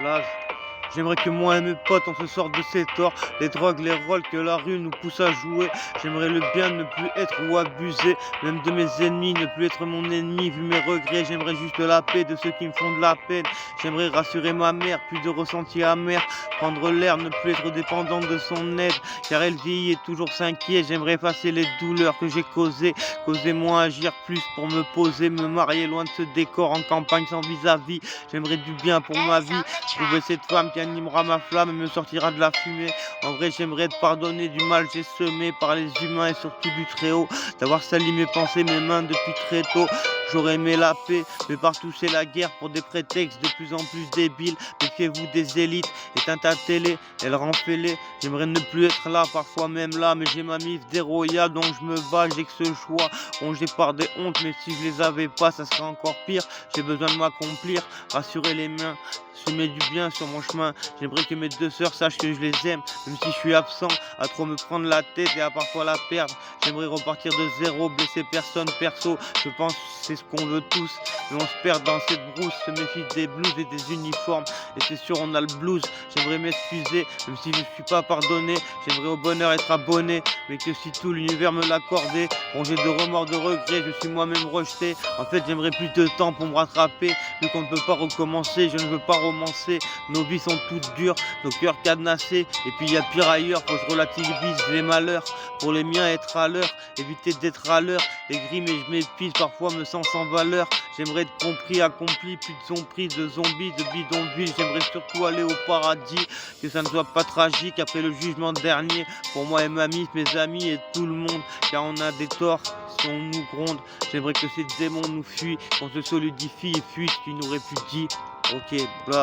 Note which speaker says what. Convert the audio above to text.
Speaker 1: Blaze. J'aimerais que moi et mes potes on se sorte de ces torts, les drogues, les rôles que la rue nous pousse à jouer. J'aimerais le bien ne plus être ou abuser, même de mes ennemis, ne plus être mon ennemi vu mes regrets. J'aimerais juste la paix de ceux qui me font de la peine. J'aimerais rassurer ma mère, plus de ressenti amer, prendre l'air, ne plus être dépendant de son aide, car elle vieillit et toujours s'inquiète. J'aimerais effacer les douleurs que j'ai causées, causer moins, agir plus pour me poser, me marier loin de ce décor en campagne sans vis-à-vis. J'aimerais du bien pour ma vie, trouver cette femme qui animera ma flamme et me sortira de la fumée. En vrai j'aimerais te pardonner du mal j'ai semé par les humains et surtout du Très-Haut, d'avoir sali mes pensées, mes mains depuis très tôt. J'aurais aimé la paix, mais partout c'est la guerre pour des prétextes de plus en plus débiles. Méfiez-vous des élites, éteins ta télé, elle rend fêlée. J'aimerais ne plus être là, parfois même là, mais j'ai ma mif déroyale donc je me bats, j'ai que ce choix. Rongé par des hontes, mais si je les avais pas, ça serait encore pire. J'ai besoin de m'accomplir, rassurer les miens, semer du bien sur mon chemin. J'aimerais que mes deux sœurs sachent que je les aime, même si je suis absent, à trop me prendre la tête et à parfois la perdre. J'aimerais repartir de zéro, blesser personne perso. Je pense c'est ce qu'on veut tous, mais on se perd dans cette brousse, se méfie des blues et des uniformes. Et c'est sûr on a le blues. J'aimerais m'excuser, même si je ne suis pas pardonné. J'aimerais au bonheur être abonné, mais que si tout l'univers me l'accordait. Rongé de remords, de regrets, je suis moi-même rejeté. En fait j'aimerais plus de temps pour me rattraper, vu qu'on ne peut pas recommencer. Je ne veux pas romancer, nos vies sont toutes dures, nos cœurs cadenassés. Et puis y a pire ailleurs, faut que je relativise les malheurs. Pour les miens être à l'heure, éviter d'être à l'heure. Aigri mais je m'épuise, parfois me sens sans valeur. J'aimerais être compris, accompli, plus de zombies, de zombies, de bidonvilles. J'aimerais surtout aller au paradis, que ça ne soit pas tragique après le jugement dernier. Pour moi et ma mif, mes amis et tout le monde, car on a des torts si on nous gronde. J'aimerais que ces démons nous fuient, qu'on se solidifie et fuient ce qui nous répudie. Ok, bla.